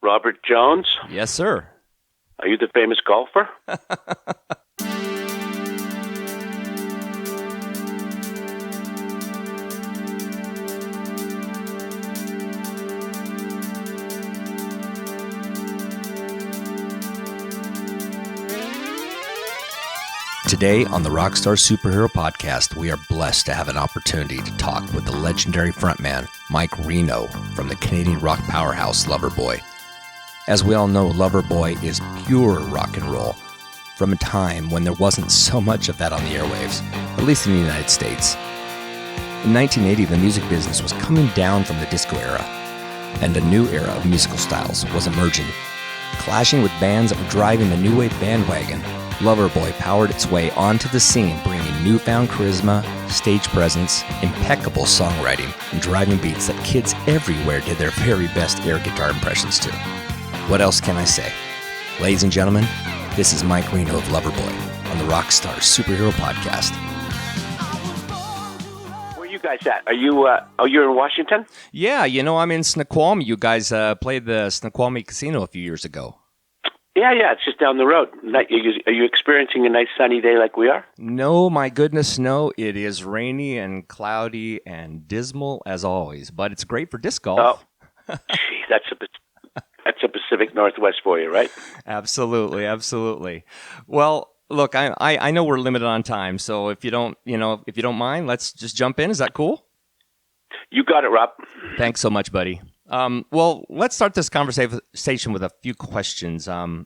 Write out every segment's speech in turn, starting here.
Robert Jones? Yes, sir. Are you the famous golfer? Today on the Rockstar Superhero podcast, we are blessed to have an opportunity to talk with the legendary frontman, Mike Reno, from the Canadian rock powerhouse Loverboy. As we all know, Loverboy is pure rock and roll from a time when there wasn't so much of that on the airwaves, at least in the United States. In 1980, the music business was coming down from the disco era, and a new era of musical styles was emerging. Clashing with bands that were driving the new wave bandwagon, Loverboy powered its way onto the scene, bringing newfound charisma, stage presence, impeccable songwriting, and driving beats that kids everywhere did their very best air guitar impressions to. What else can I say? Ladies and gentlemen, this is Mike Reno of Loverboy on the Rockstar Superhero Podcast. Where are you guys at? Are you, you're in Washington? Yeah, I'm in Snoqualmie. You guys played the Snoqualmie Casino a few years ago. Yeah, it's just down the road. Are you experiencing a nice sunny day like we are? No, my goodness, no. It is rainy and cloudy and dismal as always, but it's great for disc golf. Oh, gee, that's a Pacific Northwest for you, right? Absolutely. Well, look, I know we're limited on time, so if you don't mind, let's just jump in. Is that cool? You got it, Rob. Thanks so much, buddy. Well, let's start this conversation with a few questions. I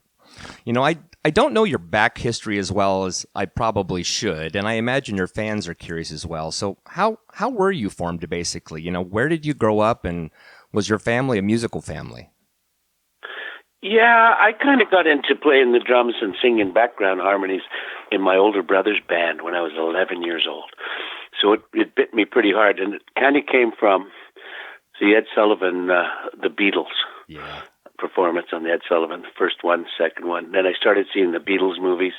don't know your back history as well as I probably should, and I imagine your fans are curious as well. So how were you formed, basically? Where did you grow up, and was your family a musical family? Yeah, I kind of got into playing the drums and singing background harmonies in my older brother's band when I was 11 years old. So it bit me pretty hard, and it kind of came from the Ed Sullivan, the Beatles performance on the Ed Sullivan, the first one, second one. Then I started seeing the Beatles movies.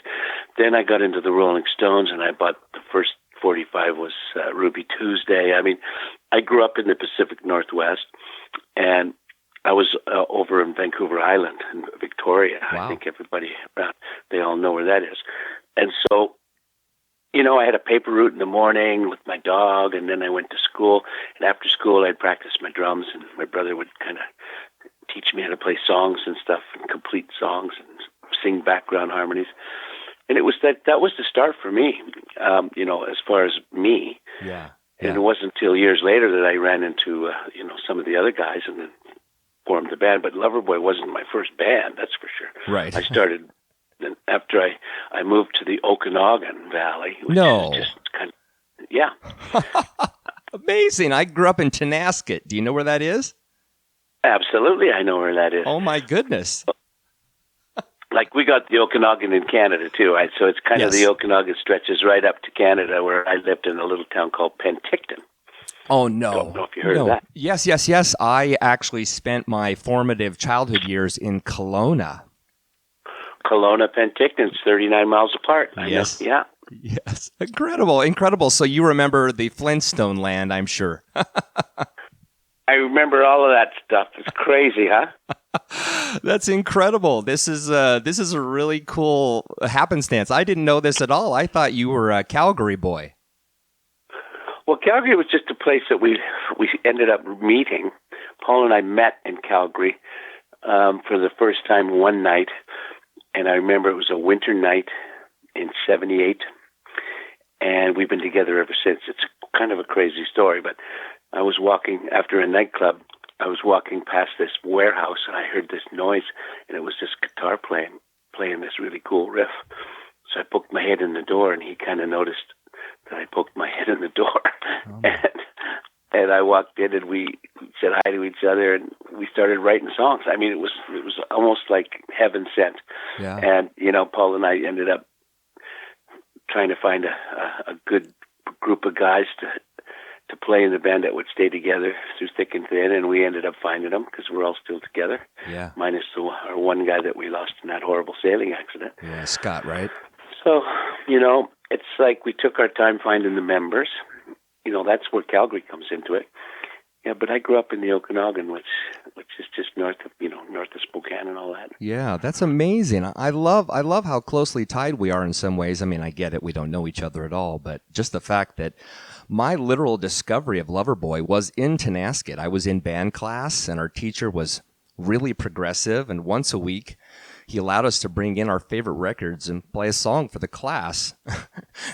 Then I got into the Rolling Stones, and I bought the first 45 was Ruby Tuesday. I mean, I grew up in the Pacific Northwest, and I was over in Vancouver Island in Victoria. Wow. I think everybody around, they all know where that is. And so, I had a paper route in the morning with my dog, and then I went to school. And after school, I'd practice my drums, and my brother would kind of teach me how to play songs and stuff, and complete songs, and sing background harmonies. And it was that was the start for me, as far as me. Yeah. And it wasn't until years later that I ran into, some of the other guys, and then formed the band. But Loverboy wasn't my first band, that's for sure. Right. I started. Then after I moved to the Okanagan Valley. Which no. Is just kind of, yeah. Amazing. I grew up in Tonasket. Do you know where that is? Absolutely, I know where that is. Oh, my goodness. Like, we got the Okanagan in Canada, too, right? So it's kind of the Okanagan stretches right up to Canada, where I lived in a little town called Penticton. Oh, no. Don't know if you heard of that. Yes. I actually spent my formative childhood years in Kelowna. Kelowna, Penticton, it's 39 miles apart. Yes. Yeah. Yes. Incredible. So you remember the Flintstone land, I'm sure. I remember all of that stuff. It's crazy, huh? That's incredible. This is a really cool happenstance. I didn't know this at all. I thought you were a Calgary boy. Well, Calgary was just a place that we ended up meeting. Paul and I met in Calgary for the first time one night. And I remember it was a winter night in 78, and we've been together ever since. It's kind of a crazy story, but I was walking after a nightclub. I was walking past this warehouse, and I heard this noise, and it was this guitar playing this really cool riff. So I poked my head in the door, and he kind of noticed that I poked my head in the door. Oh. And I walked in, and we said hi to each other, and we started writing songs. I mean, it was almost like heaven sent. Yeah. And, Paul and I ended up trying to find a good group of guys to play in the band that would stay together through thick and thin, and we ended up finding them because we're all still together. Yeah. Minus our one guy that we lost in that horrible sailing accident. Yeah, Scott, right? So, it's like we took our time finding the members. That's where Calgary comes into it. Yeah, but I grew up in the Okanagan, which is just north of Yeah, that's amazing. I love how closely tied we are in some ways. I mean, I get it. We don't know each other at all, but just the fact that my literal discovery of Loverboy was in Tonasket. I was in band class, and our teacher was really progressive, and once a week he allowed us to bring in our favorite records and play a song for the class.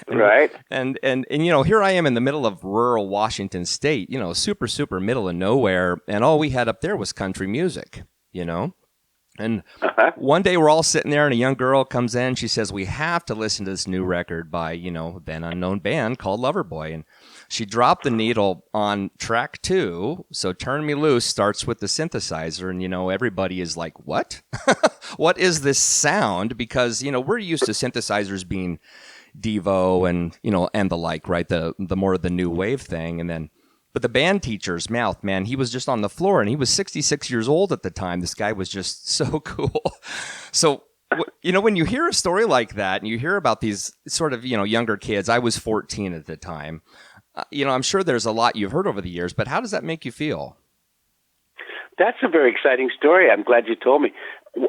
Right. And here I am in the middle of rural Washington State, super middle of nowhere, and all we had up there was country music, And one day we're all sitting there, and a young girl comes in. She says, we have to listen to this new record by, then unknown band called Loverboy. And she dropped the needle on track 2. So Turn Me Loose starts with the synthesizer. And, everybody is like, what? What is this sound? Because, we're used to synthesizers being Devo and, and the like, right? The more of the new wave thing. But the band teacher's mouth, man, he was just on the floor, and he was 66 years old at the time. This guy was just so cool. So, when you hear a story like that, and you hear about these sort of, younger kids, I was 14 at the time, I'm sure there's a lot you've heard over the years, but how does that make you feel? That's a very exciting story. I'm glad you told me.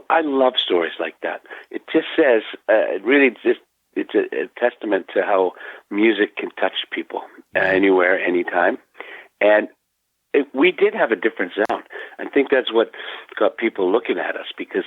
I love stories like that. It just says, it's a testament to how music can touch people anywhere, anytime. And we did have a different sound. I think that's what got people looking at us because,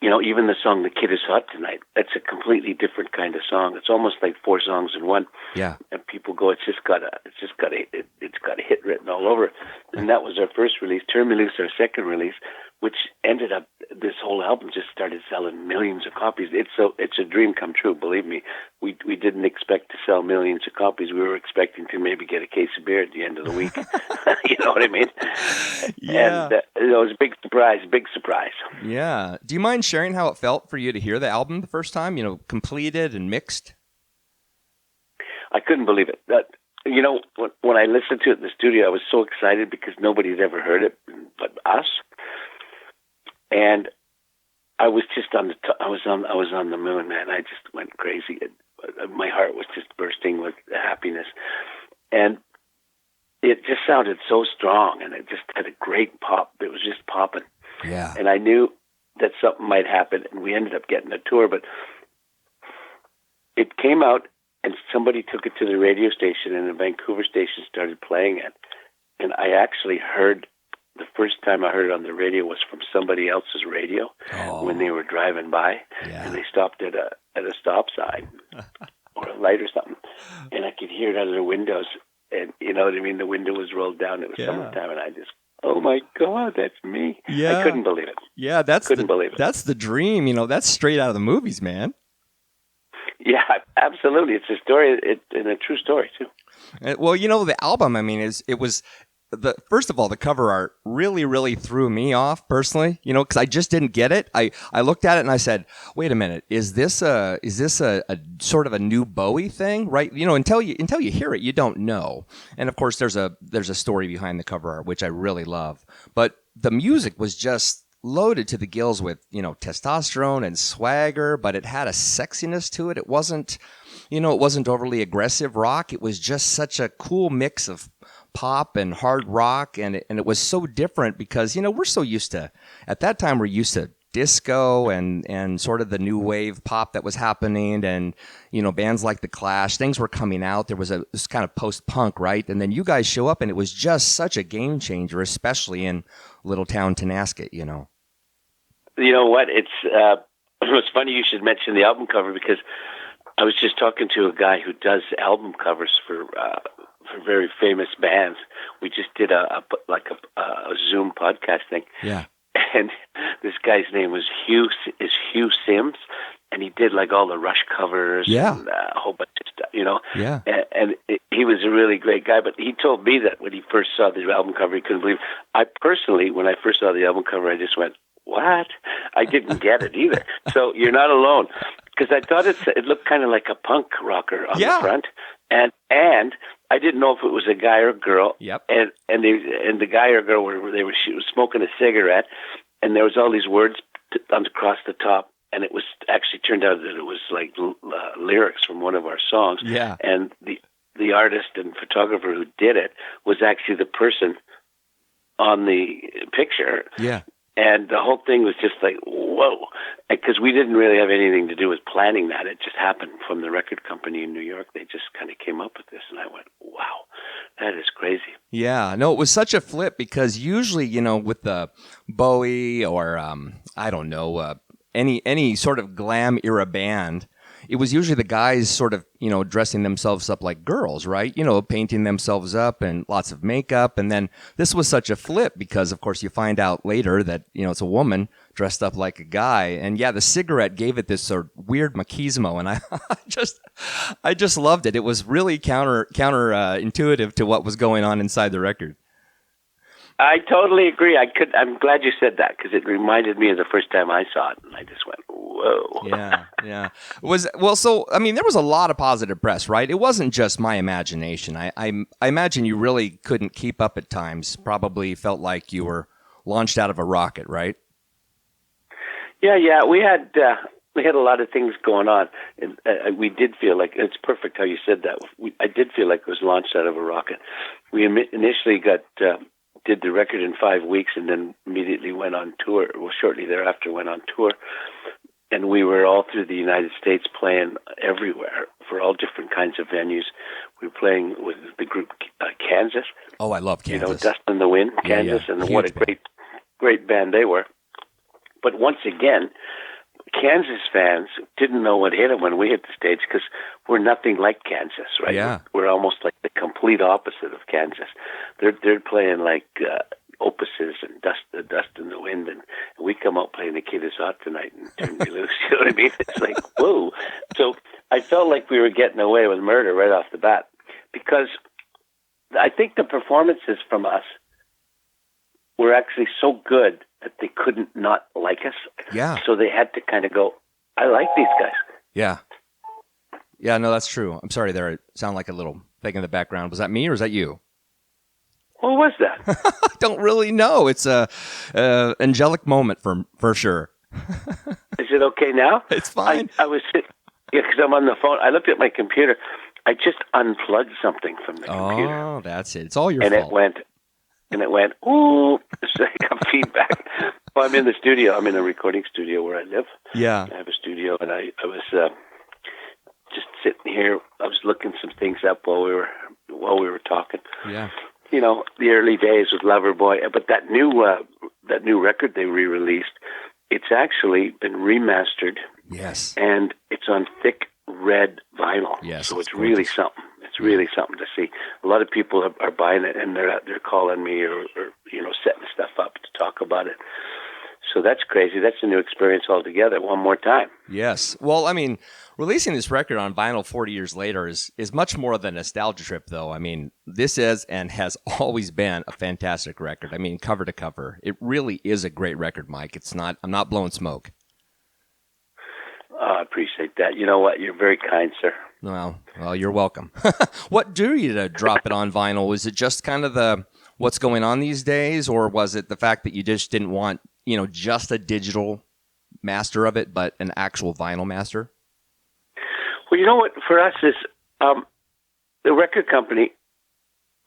even the song "The Kid Is Hot Tonight," that's a completely different kind of song. It's almost like 4 songs in one. Yeah. And people go, it's got a hit written all over it. And that was our first release. Turn Me Loose, our second release, which ended up, this whole album just started selling millions of copies. It's a dream come true, believe me. We didn't expect to sell millions of copies. We were expecting to maybe get a case of beer at the end of the week. You know what I mean? Yeah. And it was a big surprise. Yeah. Do you mind sharing how it felt for you to hear the album the first time, completed and mixed? I couldn't believe it. When I listened to it in the studio, I was so excited because nobody's ever heard it but us. And I was just I was on the moon, man. I just went crazy. My heart was just bursting with happiness, and it just sounded so strong, and it just had a great pop. It was just popping. Yeah. And I knew that something might happen, and we ended up getting a tour. But it came out, and somebody took it to the radio station, and the Vancouver station started playing it. And I actually heard. The first time I heard it on the radio was from somebody else's radio when they were driving by, and they stopped at a stop sign or a light or something, and I could hear it out of the windows, and you know what I mean. The window was rolled down. It was summertime, and I just, oh my God, that's me! Yeah. I couldn't believe it. Yeah, couldn't believe it. That's the dream. That's straight out of the movies, man. Yeah, absolutely. It's a story, and a true story too. Well, the album. I mean, it was. First of all, the cover art really, really threw me off personally, because I just didn't get it. I looked at it and I said, wait a minute, is this a sort of a new Bowie thing? Right. Until you hear it, you don't know. And of course there's a story behind the cover art, which I really love, but the music was just loaded to the gills with, testosterone and swagger, but it had a sexiness to it. It wasn't overly aggressive rock. It was just such a cool mix of pop and hard rock, and it was so different because we're so used to, at that time we're used to disco and sort of the new wave pop that was happening, and bands like the Clash, things were coming out. There was this kind of post-punk, right? And then you guys show up, and it was just such a game changer, especially in little town Tonasket. You know what? It's funny you should mention the album cover because I was just talking to a guy who does album covers for very famous bands. We just did a Zoom podcast thing. Yeah. And this guy's name was Hugh Sims, and he did like all the Rush covers and a whole bunch of stuff, Yeah. And he was a really great guy, but he told me that when he first saw the album cover, he couldn't believe it. I personally, when I first saw the album cover, I just went, what? I didn't get it either. So you're not alone, because I thought it looked kind of like a punk rocker on the front, and I didn't know if it was a guy or a girl. Yep. And the guy or girl she was smoking a cigarette, and there was all these words across the top, and it was actually turned out that it was like lyrics from one of our songs. Yeah. And the artist and photographer who did it was actually the person on the picture. Yeah. And the whole thing was just like, whoa, because we didn't really have anything to do with planning that. It just happened from the record company in New York. They just kind of came up with this, and I went, wow, that is crazy. Yeah, no, it was such a flip because usually, with the Bowie or I don't know, any sort of glam era band, it was usually the guys sort of, dressing themselves up like girls, right? Painting themselves up and lots of makeup. And then this was such a flip because, of course, you find out later that, it's a woman dressed up like a guy. And yeah, the cigarette gave it this sort of weird machismo. And I just loved it. It was really counterintuitive to what was going on inside the record. I totally agree. I'm glad you said that because it reminded me of the first time I saw it, and I just went, "Whoa!" Yeah. There was a lot of positive press, right? It wasn't just my imagination. I imagine you really couldn't keep up at times. Probably felt like you were launched out of a rocket, right? Yeah. We had a lot of things going on, and we did feel like it's perfect how you said that. I did feel like it was launched out of a rocket. We initially did the record in 5 weeks and then immediately went on tour. Well, shortly thereafter went on tour. And we were all through the United States playing everywhere for all different kinds of venues. We were playing with the group Kansas. Oh, I love Kansas. Dust in the Wind, Kansas, yeah. and what a great band they were. But once again, Kansas fans didn't know what hit them when we hit the stage because we're nothing like Kansas, right? Yeah. We're almost like the complete opposite of Kansas. They're playing like Opuses and Dust in the Wind, and we come out playing The Kid Is Hot Tonight and Turn Me Loose. You know what I mean? It's like, whoa. So I felt like we were getting away with murder right off the bat because I think the performances from us were actually so good that they couldn't not like us. Yeah. So they had to kind of go, I like these guys. Yeah. Yeah, no, that's true. I'm sorry there. It sounded like a little thing in the background. Was that me or was that you? What was that? I don't really know. It's a angelic moment for sure. Is it okay now? It's fine. I was sitting, because I'm on the phone. I looked at my computer. I just unplugged something from the computer. Oh, that's it. It's all your fault. And it went, ooh, it's like a feedback. Well, I'm in the studio. I'm in a recording studio where I live. Yeah. I have a studio, and I was just sitting here. I was looking some things up while we were talking. Yeah. The early days with Loverboy, but that new record they re-released, it's actually been remastered. Yes. And it's on thick red vinyl. Yes. So it's really something. It's really something to see. A lot of people are buying it, and they're calling me or setting stuff up to talk about it. So that's crazy. That's a new experience altogether. One more time. Yes. Well, I mean, releasing this record on vinyl 40 years later is much more than a nostalgia trip, though. I mean, this is and has always been a fantastic record. I mean, cover to cover, it really is a great record, Mike. I'm not blowing smoke. I appreciate that. You know what? You're very kind, sir. Well, you're welcome. What drew you to drop it on vinyl? Was it just kind of what's going on these days, or was it the fact that you just didn't want, just a digital master of it, but an actual vinyl master? Well, you know what? For us is the record company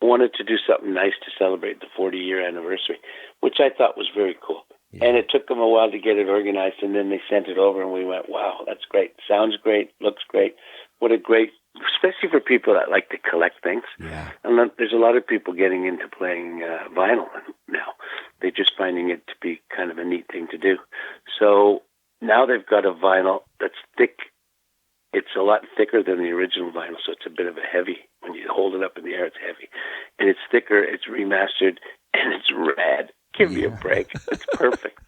wanted to do something nice to celebrate the 40-year anniversary, which I thought was very cool. Yeah. And it took them a while to get it organized, and then they sent it over, and we went, wow, that's great. Sounds great. Looks great. What a great, especially for people that like to collect things. Yeah. And there's a lot of people getting into playing vinyl now. They're just finding it to be kind of a neat thing to do. So now they've got a vinyl that's thick. It's a lot thicker than the original vinyl, so it's a bit of a heavy. When you hold it up in the air, it's heavy. And it's thicker, it's remastered, and it's rad. Give me a break. It's perfect.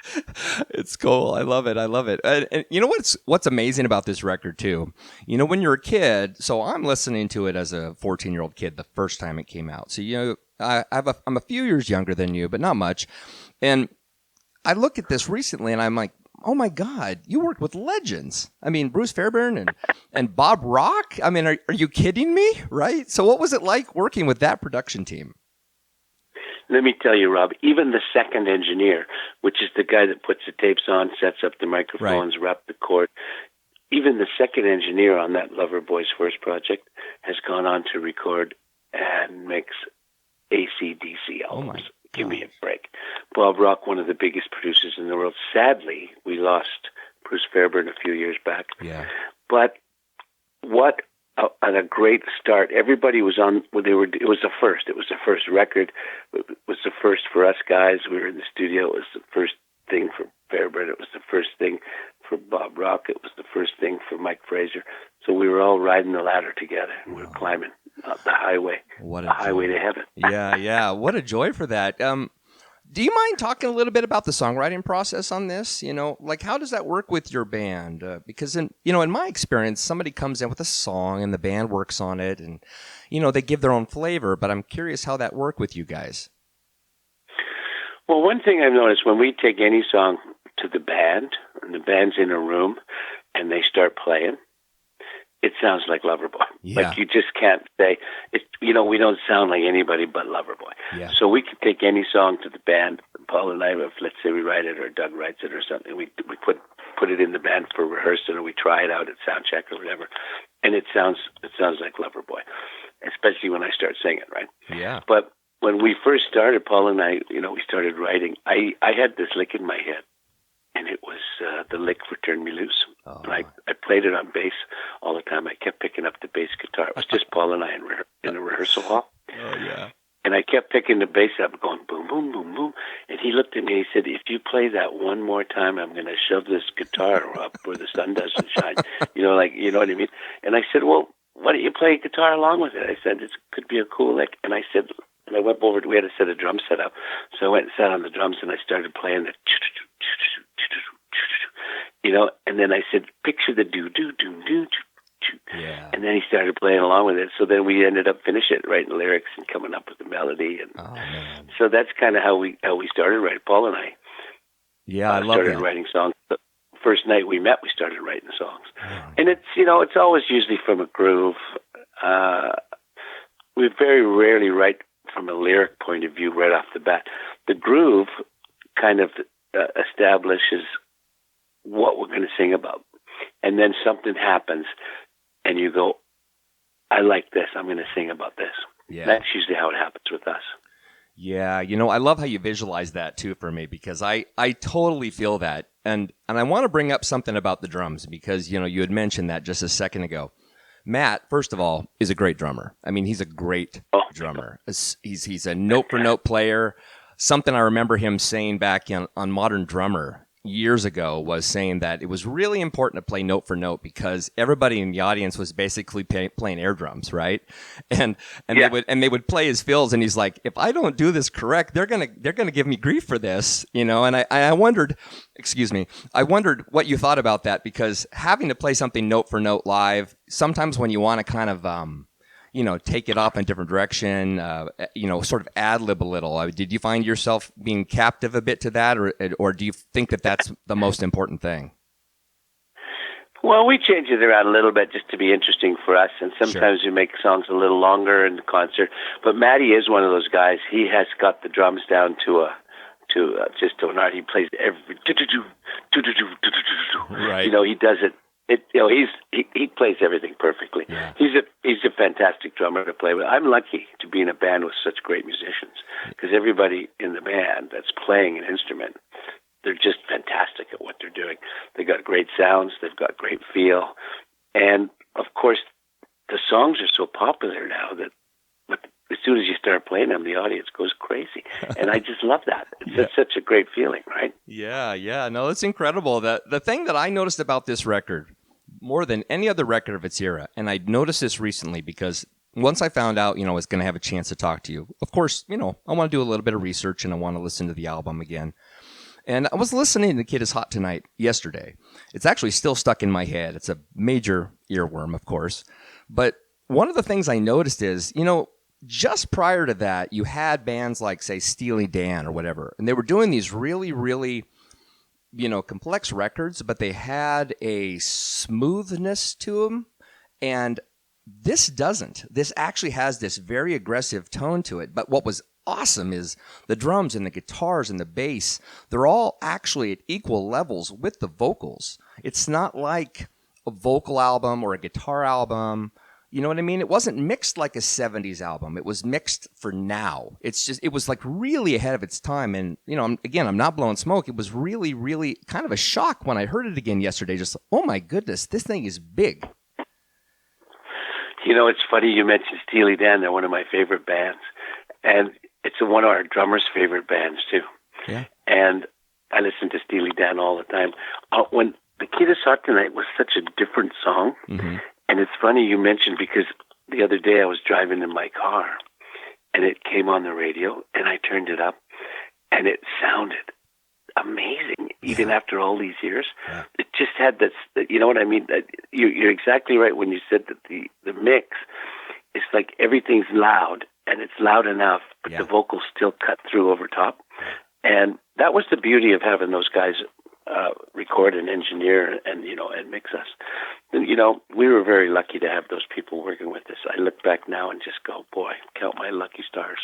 It's cool. I love it. And you know what's amazing about this record too? When you're a kid, so I'm listening to it as a 14-year-old kid the first time it came out. So I'm a few years younger than you, but not much. And I look at this recently, and I'm like, oh my God, you worked with legends. I mean, Bruce Fairbairn and Bob Rock. I mean, are you kidding me? Right? So what was it like working with that production team? Let me tell you, Rob, even the second engineer, which is the guy that puts the tapes on, sets up the microphones, right, wraps the cord, even the second engineer on that Loverboy's first project has gone on to record and mix AC/DC albums. Give me a break. Bob Rock, one of the biggest producers in the world. Sadly, we lost Bruce Fairbairn a few years back. Yeah. But what a great start. Everybody was on, it was the first. It was the first record. It was the first for us guys. We were in the studio. It was the first thing for Fairbairn. It was the first thing for Bob Rock. It was the first thing for Mike Fraser. So we were all riding the ladder together. And we were climbing up the highway, highway to heaven. Yeah. What a joy for that. Do you mind talking a little bit about the songwriting process on this? Like how does that work with your band? Because in my experience, somebody comes in with a song and the band works on it and, they give their own flavor, but I'm curious how that worked with you guys. Well, one thing I've noticed when we take any song to the band and the band's in a room and they start playing, it sounds like Loverboy. Yeah. Like you just can't say, we don't sound like anybody but Loverboy. Yeah. So we could take any song to the band. Paul and I, if let's say we write it or Doug writes it or something, we put it in the band for rehearsal or we try it out at sound check or whatever, and it sounds like Loverboy, especially when I start singing, right? Yeah. But when we first started, Paul and I, we started writing. I had this lick in my head. And it was the lick for Turn Me Loose. Oh. And I played it on bass all the time. I kept picking up the bass guitar. It was just Paul and I in a rehearsal hall. Oh, yeah. And I kept picking the bass up, going boom, boom, boom, boom. And he looked at me and he said, if you play that one more time, I'm going to shove this guitar up where the sun doesn't shine. You know what I mean? And I said, well, why don't you play guitar along with it? I said, it could be a cool lick. And I said, and I went over, we had a set of drums set up. So I went and sat on the drums and I started playing the and then I said, picture the do-do-do-do-do. Yeah. And then he started playing along with it. So then we ended up finishing it, writing lyrics and coming up with the melody. And so that's kind of how we started writing. Paul and I I love started writing songs. The first night we met, we started writing songs. And it's always usually from a groove. We very rarely write from a lyric point of view right off the bat. The groove kind of establishes what we're going to sing about. And then something happens and you go, I like this. I'm going to sing about this. Yeah. That's usually how it happens with us. Yeah. I love how you visualize that too for me because I totally feel that. And I want to bring up something about the drums because, you had mentioned that just a second ago. Matt, first of all, is a great drummer. I mean, he's a great drummer. He's a note-for-note player. Something I remember him saying back on Modern Drummer years ago was saying that it was really important to play note for note because everybody in the audience was basically playing air drums, right? And they would play his fills, and he's like, if I don't do this correct, they're gonna give me grief for this, And I wondered, I wondered what you thought about that because having to play something note for note live, sometimes when you want to kind of take it off in a different direction, sort of ad-lib a little. Did you find yourself being captive a bit to that, or do you think that that's the most important thing? Well, we change it around a little bit just to be interesting for us, and sometimes we make songs a little longer in the concert. But Matty is one of those guys. He has got the drums down to just to an art. He plays every right. He does it. He plays everything perfectly. Yeah. He's a fantastic drummer to play with. I'm lucky to be in a band with such great musicians because everybody in the band that's playing an instrument, they're just fantastic at what they're doing. They got great sounds, they've got great feel, and of course, the songs are so popular now that as soon as you start playing them, the audience goes crazy, and I just love that. It's such a great feeling, right? Yeah. No, it's incredible. The thing that I noticed about this record, more than any other record of its era, and I noticed this recently because once I found out, I was going to have a chance to talk to you, of course, I want to do a little bit of research and I want to listen to the album again. And I was listening to The Kid Is Hot Tonight yesterday. It's actually still stuck in my head. It's a major earworm, of course. But one of the things I noticed is, just prior to that, you had bands like, say, Steely Dan or whatever, and they were doing these really, really, complex records, but they had a smoothness to them, and this doesn't. This actually has this very aggressive tone to it, but what was awesome is the drums and the guitars and the bass, they're all actually at equal levels with the vocals. It's not like a vocal album or a guitar album, You know what I mean? It wasn't mixed like a 70s album. It was mixed for now. It was like really ahead of its time. And, you know, I'm not blowing smoke. It was really, really kind of a shock when I heard it again yesterday. Just, oh my goodness, this thing is big. You know, it's funny you mentioned Steely Dan. They're one of my favorite bands. And it's one of our drummer's favorite bands, too. Yeah. And I listen to Steely Dan all the time. When The Kid Is Hot Tonight was such a different song. Mm-hmm. And it's funny you mentioned, because the other day I was driving in my car and it came on the radio and I turned it up and it sounded amazing, even after all these years. Yeah. It just had this, you know what I mean? You're exactly right when you said that the mix is like everything's loud and it's loud enough, but the vocals still cut through over top. And that was the beauty of having those guys record and engineer and, you know, and mix us. And, you know, we were very lucky to have those people working with us. I look back now and just go, boy, count my lucky stars.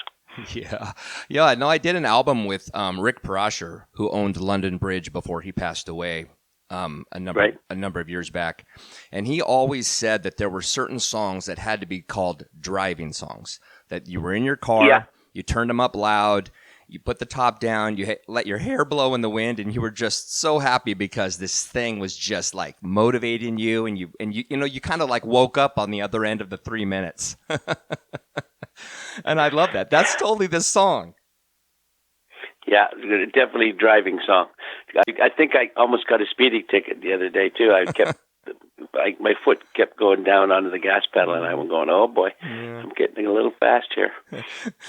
Yeah. Yeah. No, I did an album with Rick Parasher, who owned London Bridge before he passed away a number of years back. And he always said that there were certain songs that had to be called driving songs, that you were in your car, you turned them up loud, you put the top down, you let your hair blow in the wind, and you were just so happy because this thing was just like motivating you, and you kind of like woke up on the other end of the 3 minutes. And I love that. That's totally this song. Yeah, definitely driving song. I think I almost got a speeding ticket the other day too. My foot kept going down onto the gas pedal, and I was going, oh boy, I'm getting a little fast here.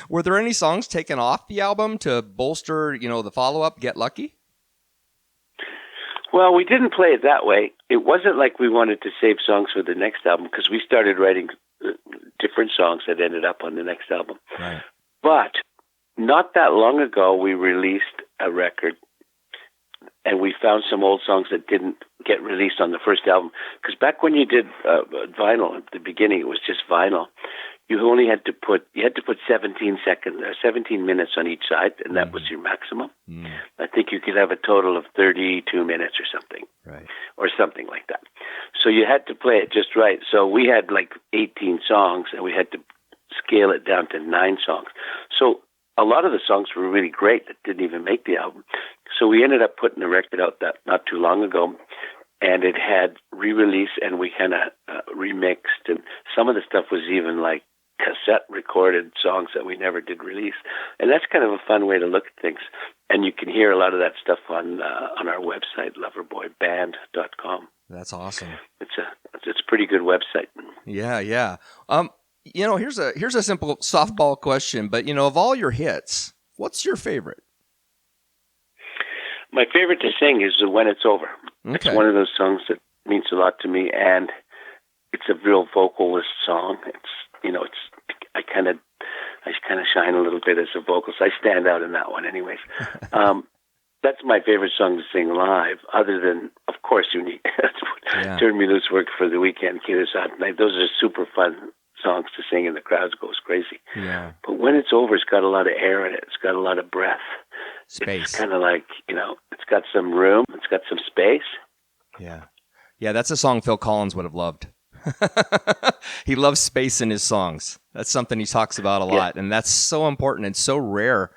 Were there any songs taken off the album to bolster, you know, the follow-up, Get Lucky? Well, we didn't play it that way. It wasn't like we wanted to save songs for the next album, because we started writing different songs that ended up on the next album. Right. But not that long ago, we released a record, and we found some old songs that didn't get released on the first album. Because back when you did vinyl at the beginning, it was just vinyl. You only had to put 17 minutes on each side, and that was your maximum. I think you could have a total of 32 minutes or something, right, or something like that. So you had to play it just right. So we had like 18 songs, and we had to scale it down to 9 songs. So a lot of the songs were really great that didn't even make the album. So we ended up putting a record out that not too long ago, and it had re-release, and we kind of remixed, and some of the stuff was even like cassette recorded songs that we never did release. And that's kind of a fun way to look at things. And you can hear a lot of that stuff on our website, loverboyband.com. That's awesome. It's a pretty good website. Yeah, yeah. You know, here's a simple softball question, but you know, of all your hits, what's your favorite? My favorite to sing is When It's Over. Okay. It's one of those songs that means a lot to me, and it's a real vocalist song. I kind of shine a little bit as a vocalist. I stand out in that one, anyways. That's my favorite song to sing live, other than, of course, Unique. Turn Me Loose, Work for the Weekend, Kid Is Hot Tonight. Those are super fun songs to sing, and the crowd goes crazy. Yeah. But When It's Over, it's got a lot of air in it. It's got a lot of breath. Space. It's kind of like, you know, it's got some room. It's got some space. Yeah. Yeah, that's a song Phil Collins would have loved. He loves space in his songs. That's something he talks about a lot, and that's so important and so rare,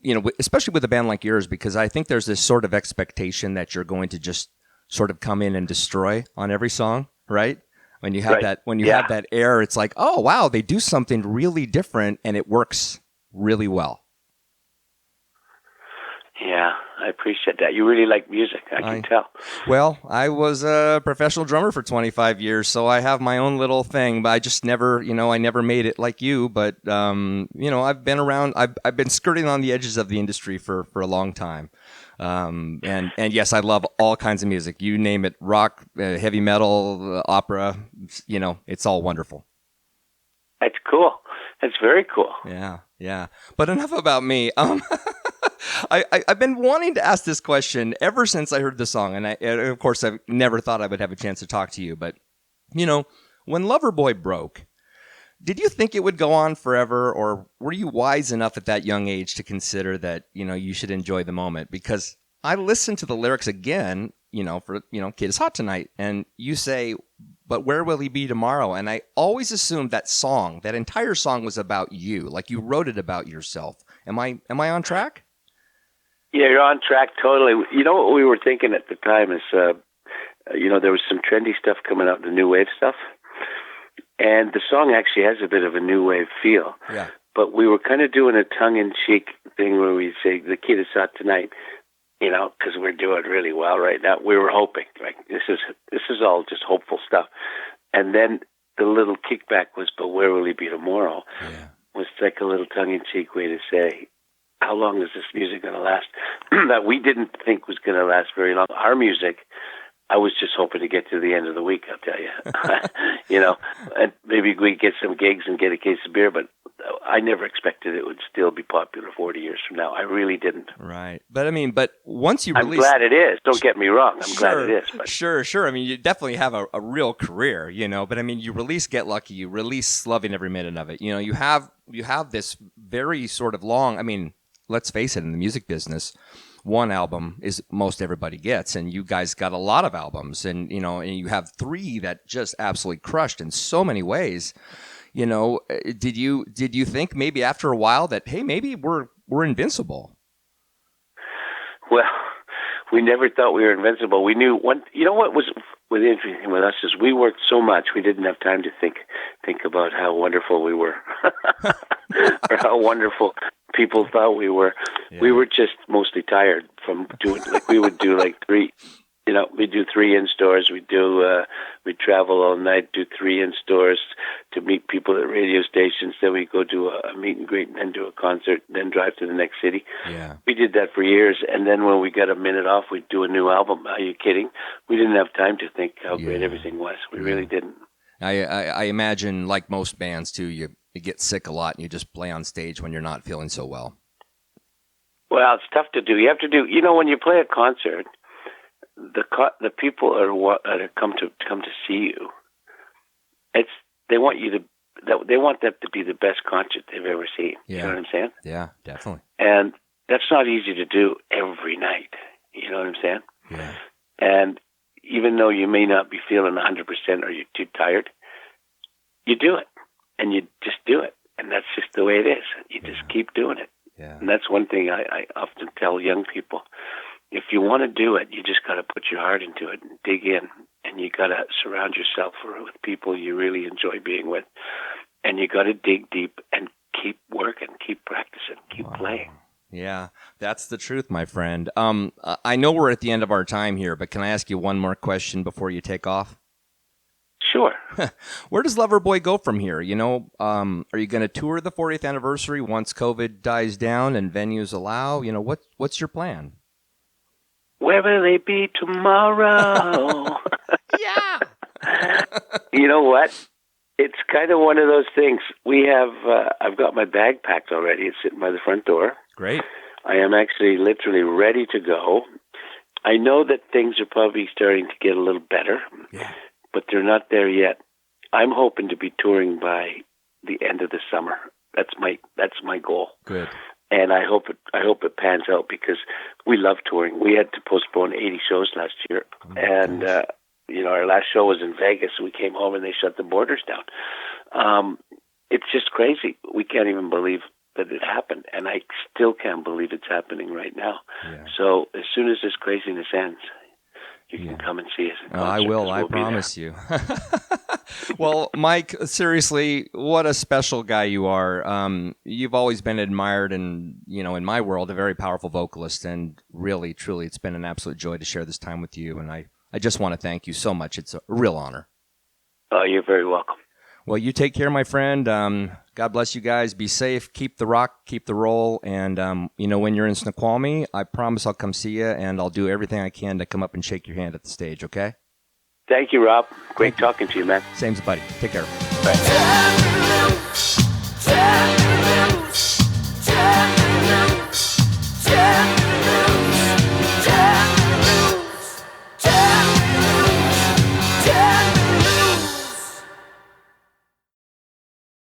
you know, especially with a band like yours, because I think there's this sort of expectation that you're going to just sort of come in and destroy on every song, right? When you have have that air, it's like, oh wow, they do something really different, and it works really well. Yeah, I appreciate that. You really like music, I can tell. Well, I was a professional drummer for 25 years, so I have my own little thing, but I just never, you know, I never made it like you, but, you know, I've been around, I've been skirting on the edges of the industry for a long time. And yes, I love all kinds of music. You name it, rock, heavy metal, opera, you know, it's all wonderful. That's cool. That's very cool. Yeah, yeah. But enough about me. I've been wanting to ask this question ever since I heard the song, and of course, I've never thought I would have a chance to talk to you. But, you know, when Loverboy broke, did you think it would go on forever, or were you wise enough at that young age to consider that, you know, you should enjoy the moment? Because I listened to the lyrics again, you know, for, you know, Kid Is Hot Tonight, and you say, but where will he be tomorrow? And I always assumed that entire song was about you, like you wrote it about yourself. Am I on track? Yeah, you're on track totally. You know what we were thinking at the time is, there was some trendy stuff coming out, the new wave stuff. And the song actually has a bit of a new wave feel. Yeah. But we were kind of doing a tongue-in-cheek thing where we say, the kid is out tonight, because we're doing really well right now. We were hoping, like, this is all just hopeful stuff. And then the little kickback was, but where will he be tomorrow? Yeah. Was like a little tongue-in-cheek way to say, how long is this music going to last? That we didn't think was going to last very long. Our music, I was just hoping to get to the end of the week, I'll tell you. And maybe we get some gigs and get a case of beer, but I never expected it would still be popular 40 years from now. I really didn't. Right. But once you release... I'm glad it is. Don't get me wrong. I'm glad it is. But... Sure. I mean, you definitely have a real career, but I mean, you release Get Lucky, you release Loving Every Minute of It. You have this very sort of long, I mean, let's face it, in the music business, one album is most everybody gets, and you guys got a lot of albums, and and you have 3 that just absolutely crushed in so many ways. Did you think maybe after a while that, hey, maybe we're invincible? Well, we never thought we were invincible. We knew what was interesting with us is we worked so much we didn't have time to think about how wonderful we were or how wonderful people thought we were. Yeah. We were just mostly tired from doing, like, we would do like 3, we'd do 3 in stores. We'd travel all night, do 3 in stores to meet people at radio stations. Then we'd go do a meet and greet and then do a concert, then drive to the next city. Yeah. We did that for years. And then when we got a minute off, we'd do a new album. Are you kidding? We didn't have time to think how great everything was. We really didn't. I imagine, like most bands too, you get sick a lot and you just play on stage when you're not feeling so well. Well, it's tough to do. You have to do, when you play a concert, the people are come to see you. They want that to be the best concert they've ever seen. Yeah. You know what I'm saying? Yeah, definitely. And that's not easy to do every night. You know what I'm saying? Yeah. And even though you may not be feeling 100% or you're too tired, you do it. And you just do it. And that's just the way it is. You just keep doing it. Yeah. And that's one thing I often tell young people. If you want to do it, you just got to put your heart into it and dig in. And you got to surround yourself with people you really enjoy being with. And you got to dig deep and keep working, keep practicing, keep playing. Yeah, that's the truth, my friend. I know we're at the end of our time here, but can I ask you one more question before you take off? Sure. Where does Loverboy go from here? Are you going to tour the 40th anniversary once COVID dies down and venues allow? What's your plan? Where will they be tomorrow? Yeah. You know what? It's kind of one of those things. We have, I've got my bag packed already. It's sitting by the front door. Great. I am actually literally ready to go. I know that things are probably starting to get a little better, but they're not there yet. I'm hoping to be touring by the end of the summer. That's my goal. Good. And I hope it pans out because we love touring. We had to postpone 80 shows last year, and our last show was in Vegas. We came home and they shut the borders down. It's just crazy. We can't even believe that it happened, and I still can't believe it's happening right now. Yeah. So as soon as this craziness ends, you can come and see us. I will. I promise you. Well, Mike, seriously, what a special guy you are. You've always been admired and, in my world, a very powerful vocalist. And really, truly, it's been an absolute joy to share this time with you. And I just want to thank you so much. It's a real honor. Oh, you're very welcome. Well, you take care, my friend. God bless you guys. Be safe. Keep the rock. Keep the roll. And, when you're in Snoqualmie, I promise I'll come see you, and I'll do everything I can to come up and shake your hand at the stage, okay? Thank you, Rob. Great talking to you, man. Same, buddy. Take care. Bye.